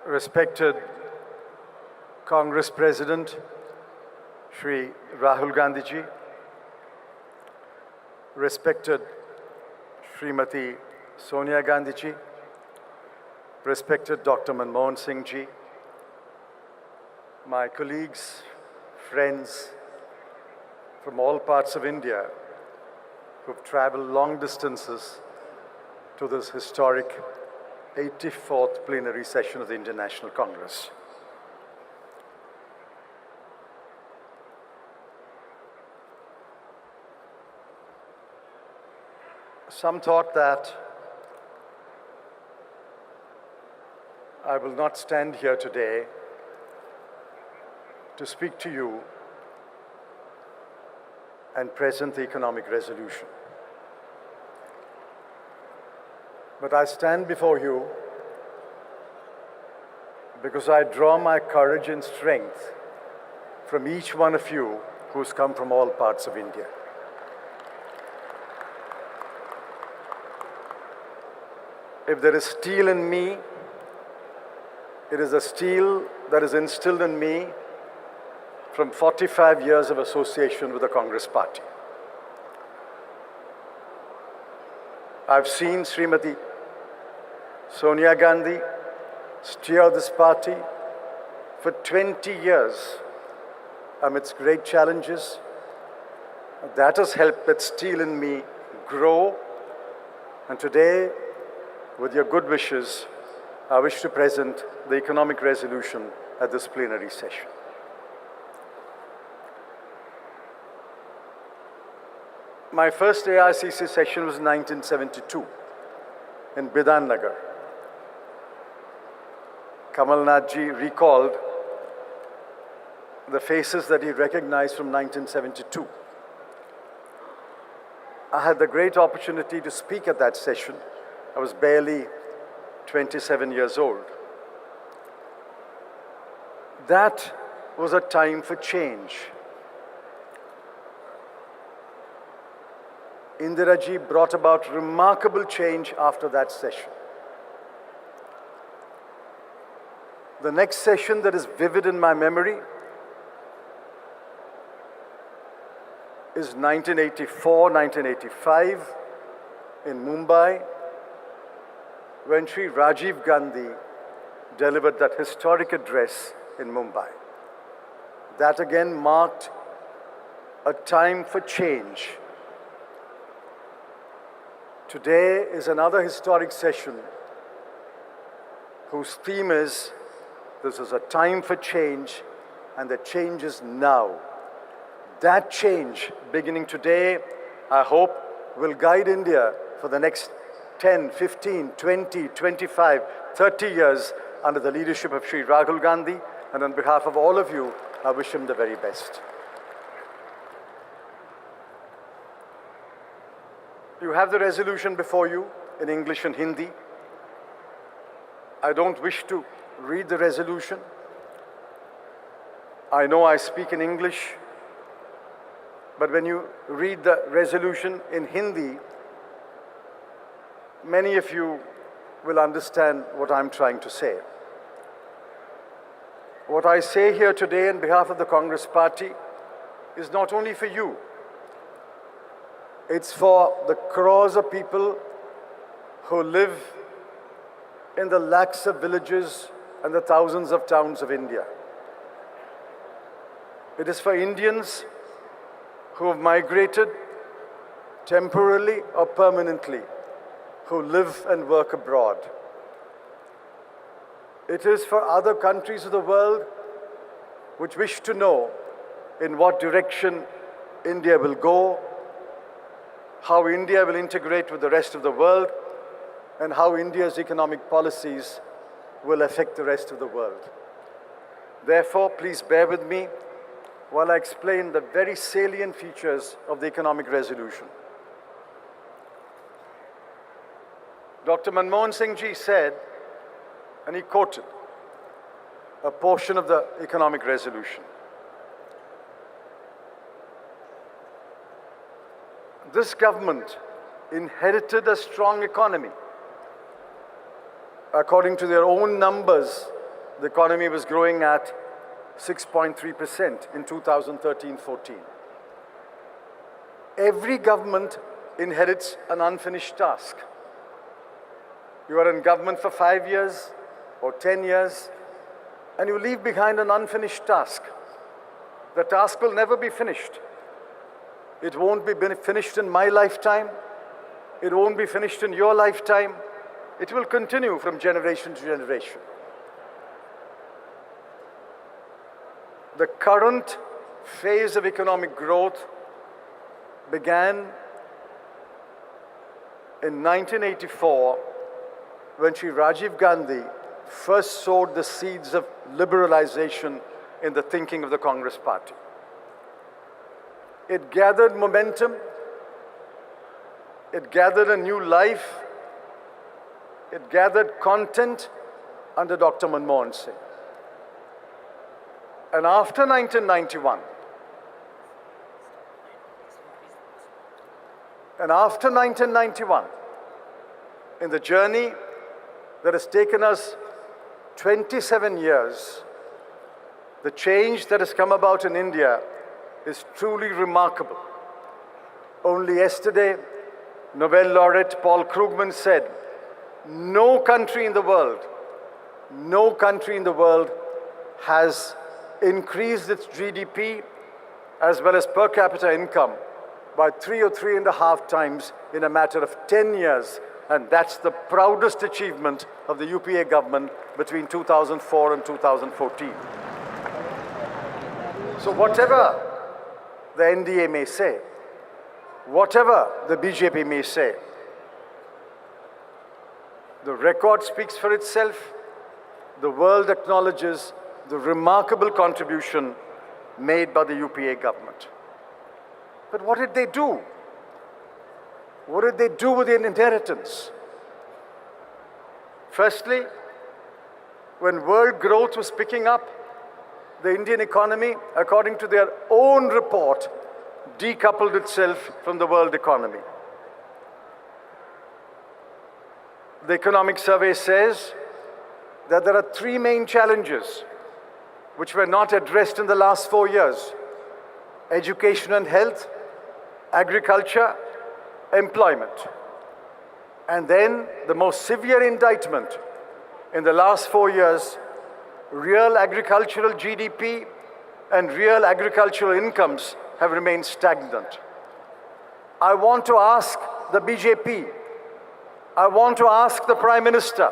Respected Congress President, Shri Rahul Gandhi ji, respected Srimati Sonia Gandhi ji, respected Dr. Manmohan Singh ji, my colleagues, friends from all parts of India who've traveled long distances to this historic 84th plenary session of the Indian National Congress. Some thought that I will not stand here today to speak to you and present the economic resolution. But I stand before you because I draw my courage and strength from each one of you who's come from all parts of India. If there is steel in me, it is a steel that is instilled in me from 45 years of association with the Congress Party. I've seen Srimati Sonia Gandhi steer this party for 20 years amidst great challenges. That has helped that steel in me grow. And today, with your good wishes, I wish to present the economic resolution at this plenary session. My first AICC session was in 1972 in Bidan Nagar. Kamal Nath ji recalled the faces that he recognized from 1972. I had the great opportunity to speak at that session. I was barely 27 years old. That was a time for change. Indira ji brought about remarkable change after that session. The next session that is vivid in my memory is 1984, 1985 in Mumbai, when Shri Rajiv Gandhi delivered that historic address in Mumbai. That again marked a time for change. Today is another historic session whose theme is, this is a time for change, and the change is now. That change, beginning today, I hope, will guide India for the next 10, 15, 20, 25, 30 years under the leadership of Shri Rahul Gandhi. And on behalf of all of you, I wish him the very best. You have the resolution before you in English and Hindi. I don't wish to read the resolution. I know I speak in English, but when you read the resolution in Hindi, many of you will understand what I'm trying to say. What I say here today on behalf of the Congress Party is not only for you, it's for the crores of people who live in the lakhs of villages and the thousands of towns of India. It is for Indians who have migrated temporarily or permanently, who live and work abroad. It is for other countries of the world which wish to know in what direction India will go, how India will integrate with the rest of the world, and how India's economic policies will affect the rest of the world. Therefore, please bear with me while I explain the very salient features of the economic resolution. Dr. Manmohan Singh ji said, and he quoted a portion of the economic resolution. This government inherited a strong economy. According to their own numbers, the economy was growing at 6.3% in 2013-14. Every government inherits an unfinished task. You are in government for 5 years or 10 years, and you leave behind an unfinished task. The task will never be finished. It won't be finished in my lifetime. It won't be finished in your lifetime. It will continue from generation to generation. The current phase of economic growth began in 1984 when Shri Rajiv Gandhi first sowed the seeds of liberalization in the thinking of the Congress Party. It gathered momentum, it gathered a new life, it gathered content under Dr. Manmohan Singh. And after 1991, in the journey that has taken us 27 years, the change that has come about in India is truly remarkable. Only yesterday, Nobel laureate Paul Krugman said, no country in the world has increased its GDP as well as per capita income by 3 or 3.5 times in a matter of 10 years. And that's the proudest achievement of the UPA government between 2004 and 2014. So whatever the NDA may say, whatever the BJP may say, the record speaks for itself. The world acknowledges the remarkable contribution made by the UPA government. But what did they do? What did they do with their inheritance? Firstly, when world growth was picking up, the Indian economy, according to their own report, decoupled itself from the world economy. The economic survey says that there are 3 main challenges which were not addressed in the last 4 years: education and health, agriculture, employment. And then the most severe indictment in the last 4 years, real agricultural GDP and real agricultural incomes have remained stagnant. I want to ask the BJP, I want to ask the Prime Minister,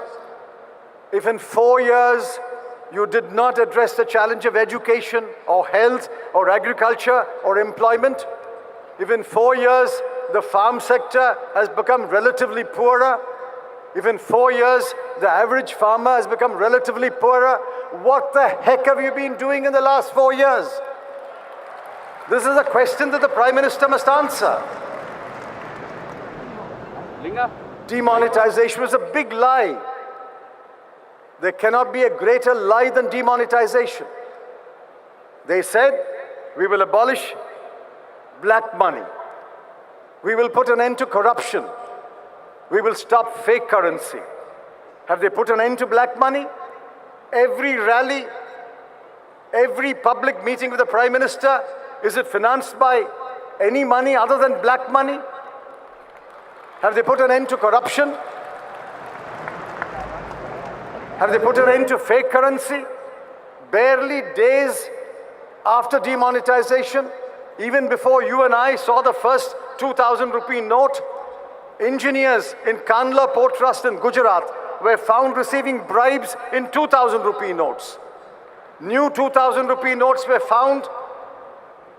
if in 4 years you did not address the challenge of education or health or agriculture or employment, if in 4 years the farm sector has become relatively poorer, if in 4 years the average farmer has become relatively poorer, what the heck have you been doing in the last 4 years? This is a question that the Prime Minister must answer. Linga? Demonetization was a big lie. There cannot be a greater lie than demonetization. They said, we will abolish black money. We will put an end to corruption. We will stop fake currency. Have they put an end to black money? Every rally, every public meeting with the Prime Minister, is it financed by any money other than black money? Have they put an end to corruption? Have they put an end to fake currency? Barely days after demonetization, even before you and I saw the first 2,000 rupee note, engineers in Kandla Port Trust in Gujarat were found receiving bribes in 2,000 rupee notes. New 2,000 rupee notes were found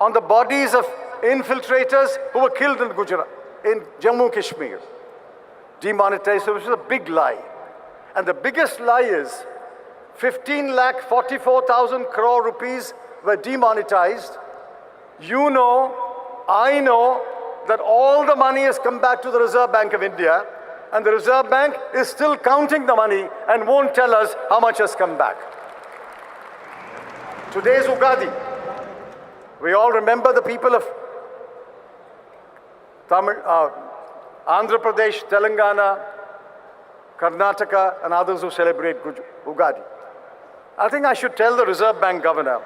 on the bodies of infiltrators who were killed in Gujarat, in Jammu Kashmir. Demonetization was a big lie. And the biggest lie is 15,44,000 crore rupees were demonetized. You know, I know that all the money has come back to the Reserve Bank of India, and the Reserve Bank is still counting the money and won't tell us how much has come back. Today is Ugadi. We all remember the people of Andhra Pradesh, Telangana, Karnataka, and others who celebrate Ugadi. I think I should tell the Reserve Bank governor,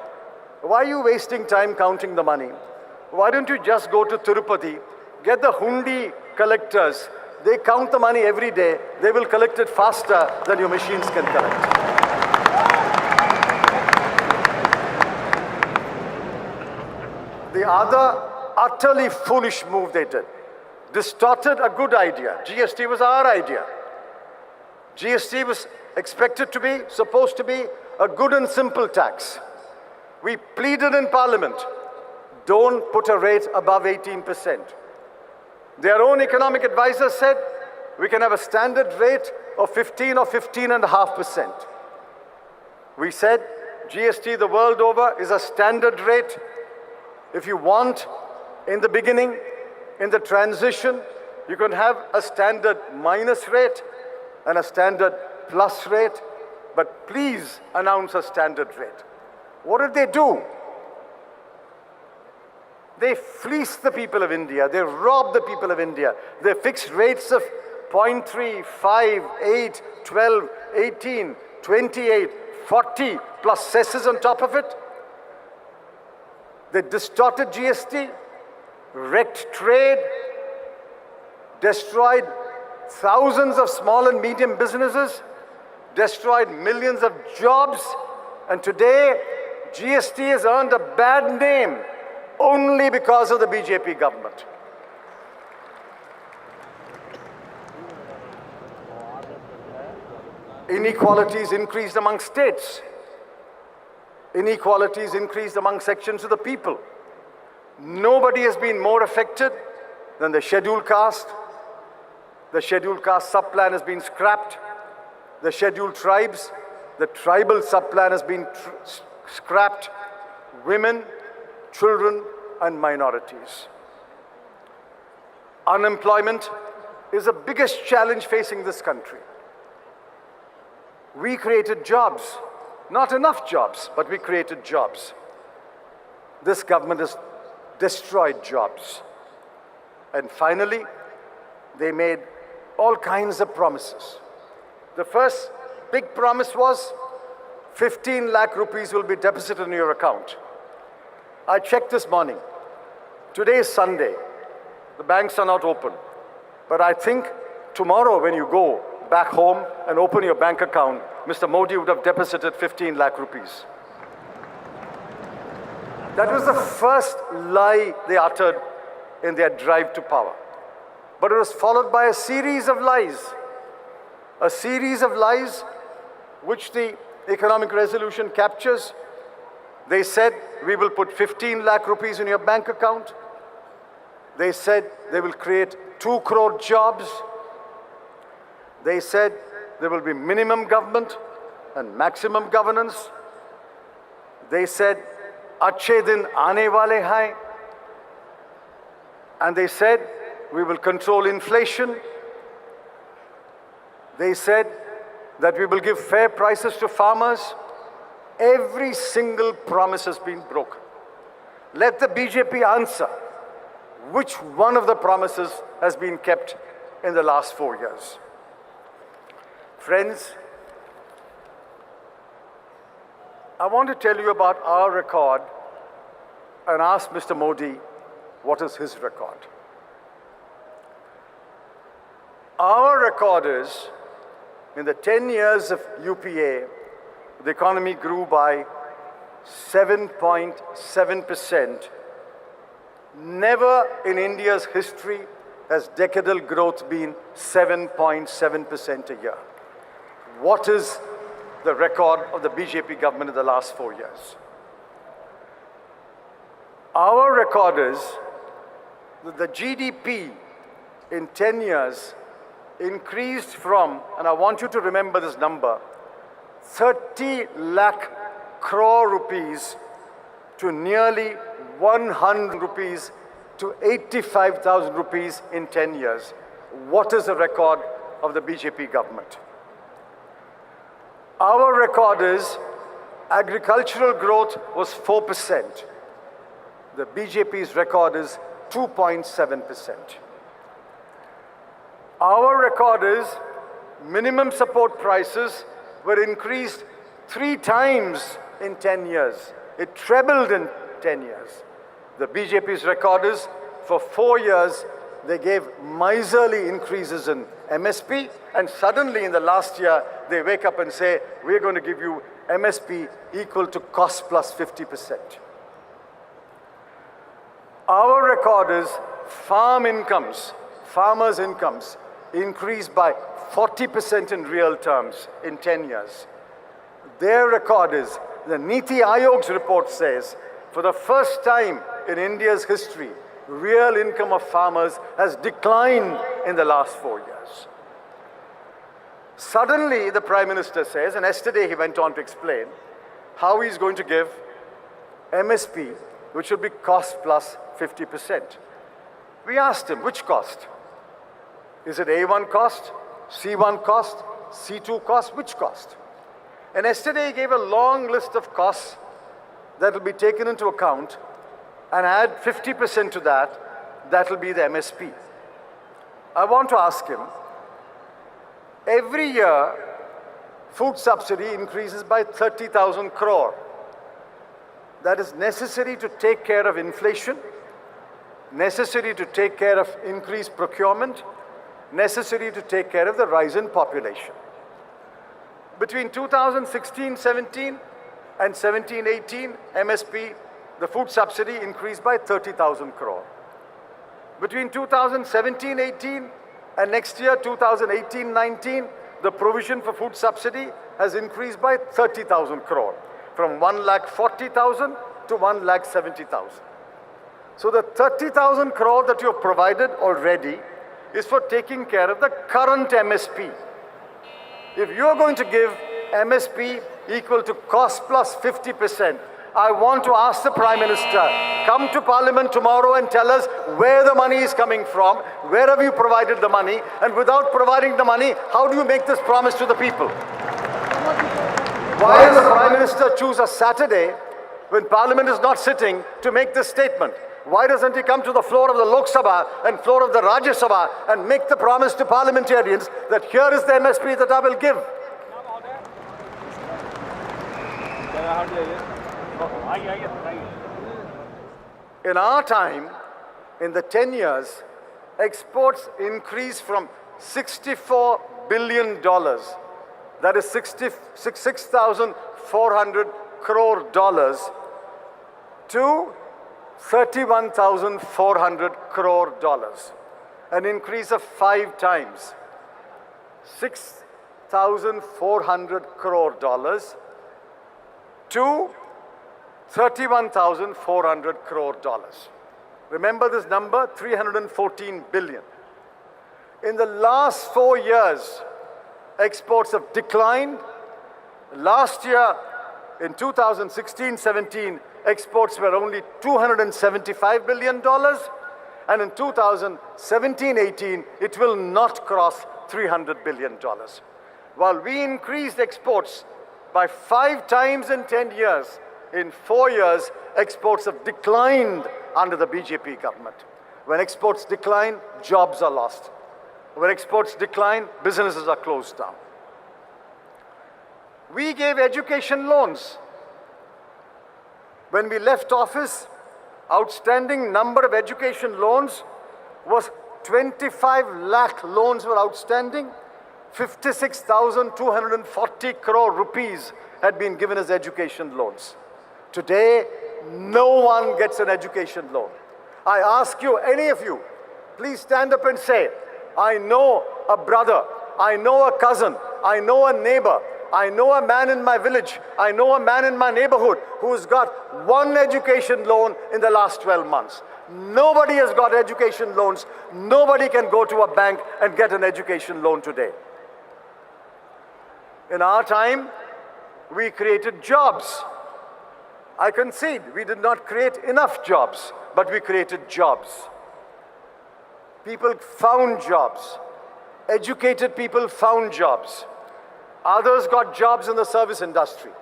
why are you wasting time counting the money? Why don't you just go to Tirupati, get the hundi collectors, they count the money every day, they will collect it faster than your machines can collect. The other utterly foolish move they did, distorted a good idea. GST was our idea. GST was expected to be, supposed to be, a good and simple tax. We pleaded in Parliament, don't put a rate above 18%. Their own economic advisor said, we can have a standard rate of 15 or 15.5%. We said, GST the world over is a standard rate. If you want, in the beginning, in the transition, you can have a standard minus rate and a standard plus rate, but please announce a standard rate. What did they do? They fleeced the people of India. They robbed the people of India. They fixed rates of 0.3, 5, 8, 12, 18, 28, 40, plus cesses on top of it. They distorted GST, wrecked trade, destroyed thousands of small and medium businesses, destroyed millions of jobs, and today GST has earned a bad name only because of the Bjp government. Inequalities increased among states. Inequalities increased among sections of the people. Nobody has been more affected than the scheduled caste. The scheduled caste sub-plan has been scrapped. The scheduled tribes, the tribal sub-plan has been scrapped. Women, children, and minorities. Unemployment is the biggest challenge facing this country. We created jobs, not enough jobs, but we created jobs. This government has destroyed jobs. And finally, they made all kinds of promises. The first big promise was 15 lakh rupees will be deposited in your account. I checked this morning. Today is Sunday. The banks are not open. But I think tomorrow when you go back home and open your bank account, Mr. Modi would have deposited 15 lakh rupees. That was the first lie they uttered in their drive to power. But it was followed by a series of lies. A series of lies which the economic resolution captures. They said, we will put 15 lakh rupees in your bank account. They said they will create 2 crore jobs. They said there will be minimum government and maximum governance. They said, Achhe din aane wale hai. And they said, we will control inflation. They said that we will give fair prices to farmers. Every single promise has been broken. Let the BJP answer which one of the promises has been kept in the last 4 years. Friends, I want to tell you about our record and ask Mr. Modi what is his record. Our record is, in the 10 years of UPA, the economy grew by 7.7%. Never in India's history has decadal growth been 7.7% a year. What is the record of the BJP government in the last 4 years? Our record is that the GDP in 10 years increased from, and I want you to remember this number, 30 lakh crore rupees to nearly 100 rupees to 85,000 rupees in 10 years. What is the record of the BJP government? Our record is agricultural growth was 4%. The BJP's record is 2.7%. Our record is minimum support prices were increased 3 times in 10 years. It trebled in 10 years. The BJP's record is, for 4 years, they gave miserly increases in MSP, and suddenly in the last year, they wake up and say, we're going to give you MSP equal to cost plus 50%. Our record is farmers' incomes increased by 40% in real terms in 10 years. Their record is, the Niti Aayog's report says, for the first time in India's history, real income of farmers has declined in the last 4 years. Suddenly, the Prime Minister says, and yesterday he went on to explain how he's going to give MSP, which will be cost plus 50%. We asked him, which cost? Is it A1 cost, C1 cost, C2 cost, which cost? And yesterday he gave a long list of costs that will be taken into account, and add 50% to that, that will be the MSP. I want to ask him, every year, food subsidy increases by 30,000 crore. That is necessary to take care of inflation, necessary to take care of increased procurement, necessary to take care of the rise in population. Between 2016-17 and 17-18, MSP, the food subsidy increased by 30,000 crore. Between 2017-18 and next year, 2018-19, the provision for food subsidy has increased by 30,000 crore, from 1,40,000 to 1,70,000. So the 30,000 crore that you have provided already is for taking care of the current MSP. If you are going to give MSP equal to cost plus 50%, I want to ask the Prime Minister, come to Parliament tomorrow and tell us where the money is coming from, where have you provided the money, and without providing the money, how do you make this promise to the people? Why does the Prime Minister choose a Saturday when Parliament is not sitting to make this statement? Why doesn't he come to the floor of the Lok Sabha and floor of the Rajya Sabha and make the promise to parliamentarians that here is the MSP that I will give? In our time, in the 10 years, exports increased from $64 billion, that is 6,400 crore dollars, to 31,400 crore dollars, an increase of 5 times. 6,400 crore dollars to 31,400 crore dollars. Remember this number, 314 billion. In the last 4 years, exports have declined. Last year, in 2016-17, exports were only $275 billion, and in 2017-18, it will not cross $300 billion. While we increased exports by 5 times in 10 years, in 4 years, exports have declined under the BJP government. When exports decline, jobs are lost. When exports decline, businesses are closed down. We gave education loans. When we left office, outstanding number of education loans was 25 lakh loans were outstanding. 56,240 crore rupees had been given as education loans. Today, no one gets an education loan. I ask you, any of you, please stand up and say, I know a brother, I know a cousin, I know a neighbor, I know a man in my village, I know a man in my neighborhood who's got one education loan in the last 12 months. Nobody has got education loans. Nobody can go to a bank and get an education loan today. In our time, we created jobs. I concede we did not create enough jobs, but we created jobs. People found jobs. Educated people found jobs. Others got jobs in the service industry.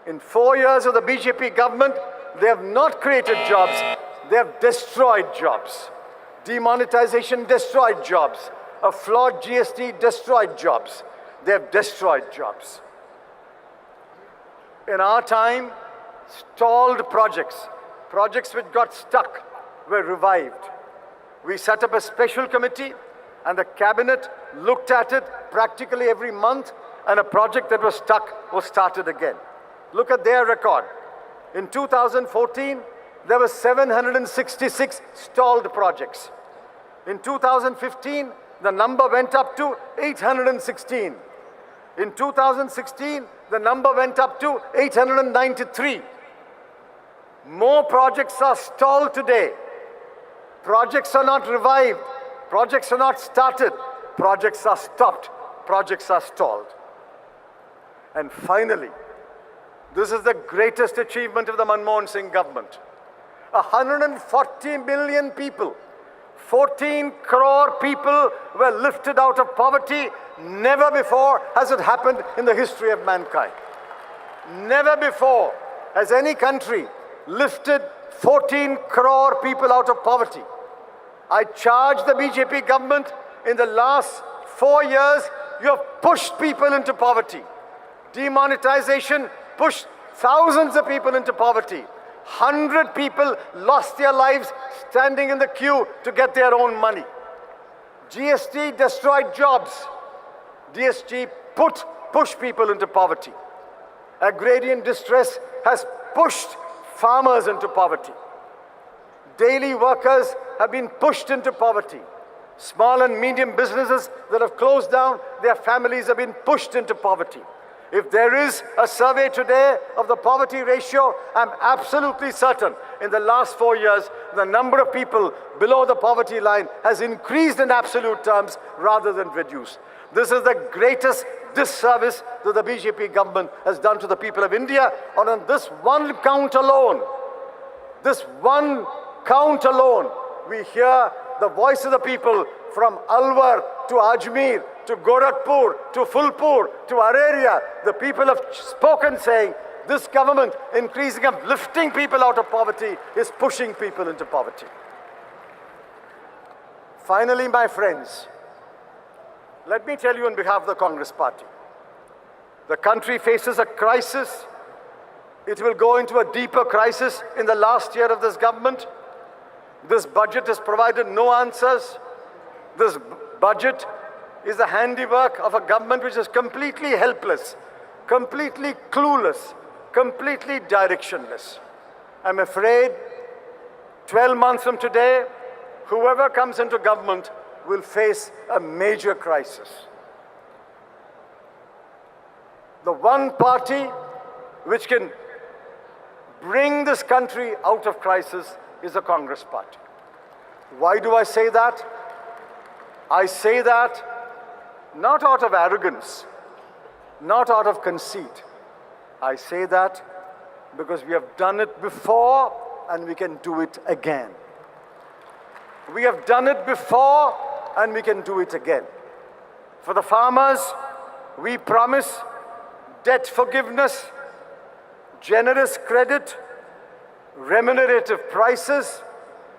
In 4 years of the BJP government, they have not created jobs, they have destroyed jobs. Demonetization destroyed jobs. A flawed GST destroyed jobs. They have destroyed jobs. In our time, stalled projects, projects which got stuck, were revived. We set up a special committee and the cabinet looked at it practically every month, and a project that was stuck was started again. Look at their record. In 2014, there were 766 stalled projects. In 2015, the number went up to 816. In 2016, the number went up to 893. More projects are stalled today. Projects are not revived. Projects are not started. Projects are stopped. Projects are stalled. And finally, this is the greatest achievement of the Manmohan Singh government. 140 million people, 14 crore people were lifted out of poverty. Never before has it happened in the history of mankind. Never before has any country lifted 14 crore people out of poverty. I charge the BJP government, in the last 4 years, you have pushed people into poverty. Demonetization pushed thousands of people into poverty. 100 people lost their lives standing in the queue to get their own money. GST destroyed jobs. GST pushed people into poverty. Agrarian distress has pushed farmers into poverty. Daily workers have been pushed into poverty. Small and medium businesses that have closed down, their families have been pushed into poverty. If there is a survey today of the poverty ratio, I'm absolutely certain in the last 4 years, the number of people below the poverty line has increased in absolute terms rather than reduced. This is the greatest disservice that the BJP government has done to the people of India. And on this one count alone, we hear the voice of the people from Alwar to Ajmer, to Gorakhpur, to Phulpur, to Araria. The people have spoken saying, this government, increasing of lifting people out of poverty, is pushing people into poverty. Finally, my friends, let me tell you on behalf of the Congress Party, the country faces a crisis. It will go into a deeper crisis in the last year of this government. This budget has provided no answers. This budget is the handiwork of a government which is completely helpless, completely clueless, completely directionless. I'm afraid 12 months from today, whoever comes into government will face a major crisis. The one party which can bring this country out of crisis is the Congress Party. Why do I say that? I say that not out of arrogance, not out of conceit. I say that because we have done it before and we can do it again. We have done it before and we can do it again. For the farmers, we promise debt forgiveness, generous credit, remunerative prices,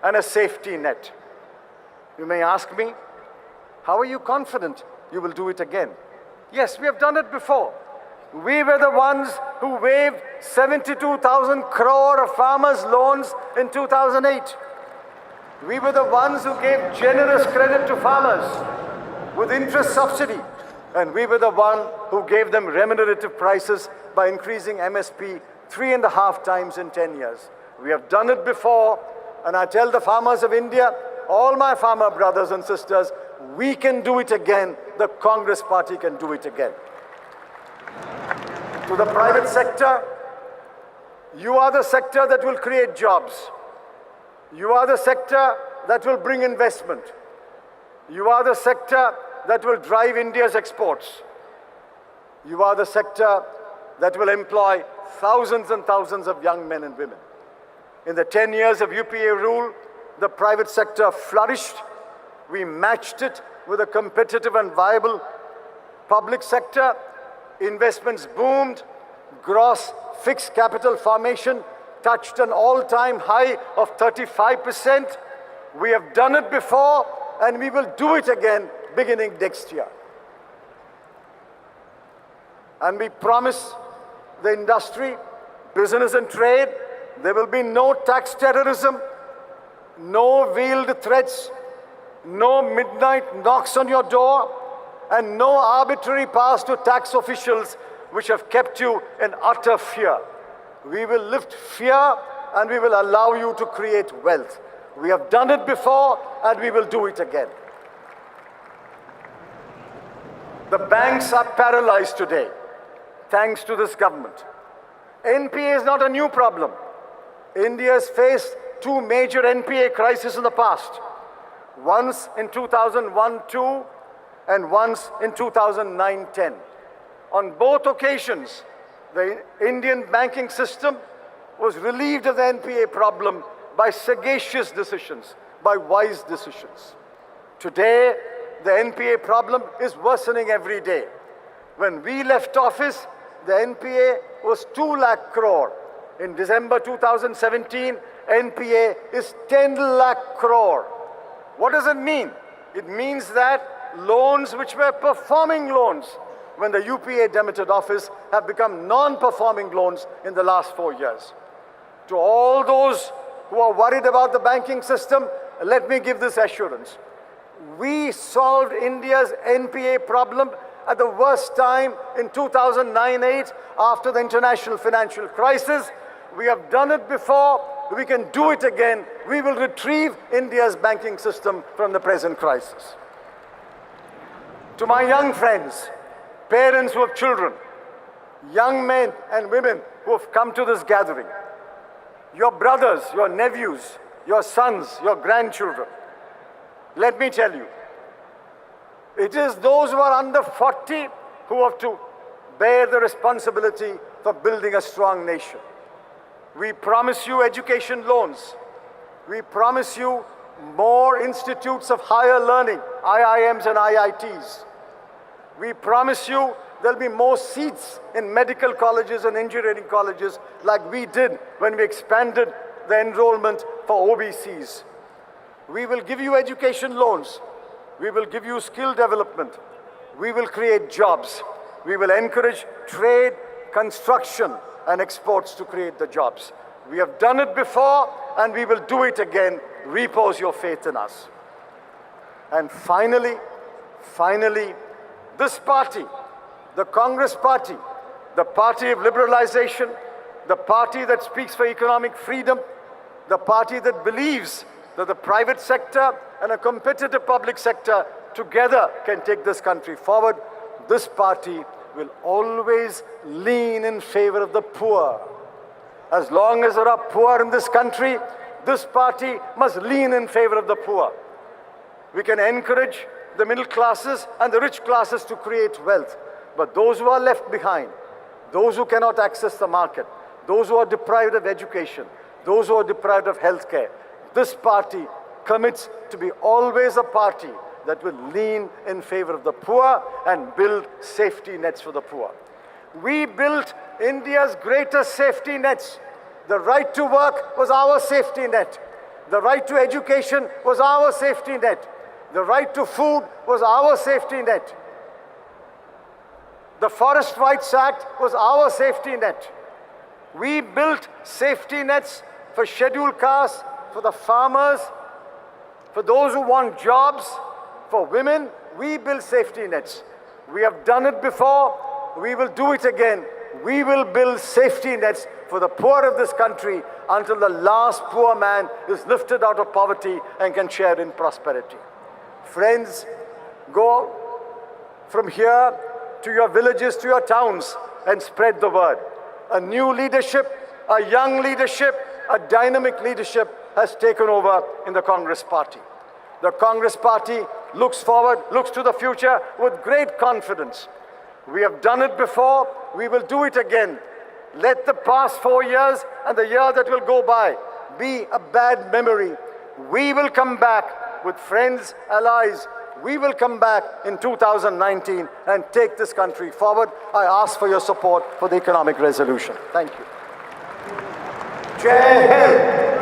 and a safety net. You may ask me, how are you confident you will do it again? Yes, we have done it before. We were the ones who waived 72,000 crore of farmers' loans in 2008. We were the ones who gave generous credit to farmers with interest subsidy. And we were the one who gave them remunerative prices by increasing MSP 3.5 times in 10 years. We have done it before, and I tell the farmers of India, all my farmer brothers and sisters, we can do it again. The Congress Party can do it again. To the private sector, you are the sector that will create jobs. You are the sector that will bring investment. You are the sector that will drive India's exports. You are the sector that will employ thousands and thousands of young men and women. In the 10 years of UPA rule, the private sector flourished. We matched it with a competitive and viable public sector. Investments boomed. Gross fixed capital formation touched an all-time high of 35%. We have done it before, and we will do it again beginning next year. And we promise the industry, business and trade. There will be no tax terrorism, no veiled threats, no midnight knocks on your door, and no arbitrary powers to tax officials which have kept you in utter fear. We will lift fear and we will allow you to create wealth. We have done it before and we will do it again. The banks are paralyzed today, thanks to this government. NPA is not a new problem. India has faced two major NPA crises in the past. Once in 2001-2 and once in 2009-10. On both occasions, the Indian banking system was relieved of the NPA problem by sagacious decisions, by wise decisions. Today, the NPA problem is worsening every day. When we left office, the NPA was 2 lakh crore. In December 2017, NPA is 10 lakh crore. What does it mean? It means that loans which were performing loans when the UPA demitted office have become non-performing loans in the last 4 years. To all those who are worried about the banking system, let me give this assurance. We solved India's NPA problem at the worst time in 2009-8 after the international financial crisis. We have done it before. We can do it again. We will retrieve India's banking system from the present crisis. To my young friends, parents who have children, young men and women who have come to this gathering, your brothers, your nephews, your sons, your grandchildren, let me tell you, it is those who are under 40 who have to bear the responsibility for building a strong nation. We promise you education loans. We promise you more institutes of higher learning, IIMs and IITs. We promise you there'll be more seats in medical colleges and engineering colleges like we did when we expanded the enrollment for OBCs. We will give you education loans. We will give you skill development. We will create jobs. We will encourage trade, construction, and exports to create the jobs. We have done it before, and we will do it again. Repose your faith in us. And finally, this party, the Congress party, the party of liberalization, the party that speaks for economic freedom, the party that believes that the private sector and a competitive public sector together can take this country forward, this party will always lean in favor of the poor. As long as there are poor in this country, this party must lean in favor of the poor. We can encourage the middle classes and the rich classes to create wealth. But those who are left behind, those who cannot access the market, those who are deprived of education, those who are deprived of health care, this party commits to be always a party that will lean in favor of the poor and build safety nets for the poor. We built India's greatest safety nets. The right to work was our safety net. The right to education was our safety net. The right to food was our safety net. The Forest Rights Act was our safety net. We built safety nets for scheduled castes, for the farmers, for those who want jobs, for women. We built safety nets. We have done it before. We will do it again. We will build safety nets for the poor of this country until the last poor man is lifted out of poverty and can share in prosperity. Friends, go from here to your villages, to your towns, and spread the word. A new leadership, a young leadership, a dynamic leadership has taken over in the Congress party. The Congress party looks forward, looks to the future with great confidence. We have done it before, we will do it again. Let the past 4 years and the year that will go by be a bad memory. We will come back with friends, allies. We will come back in 2019 and take this country forward. I ask for your support for the economic resolution. Thank you. Jai Hind.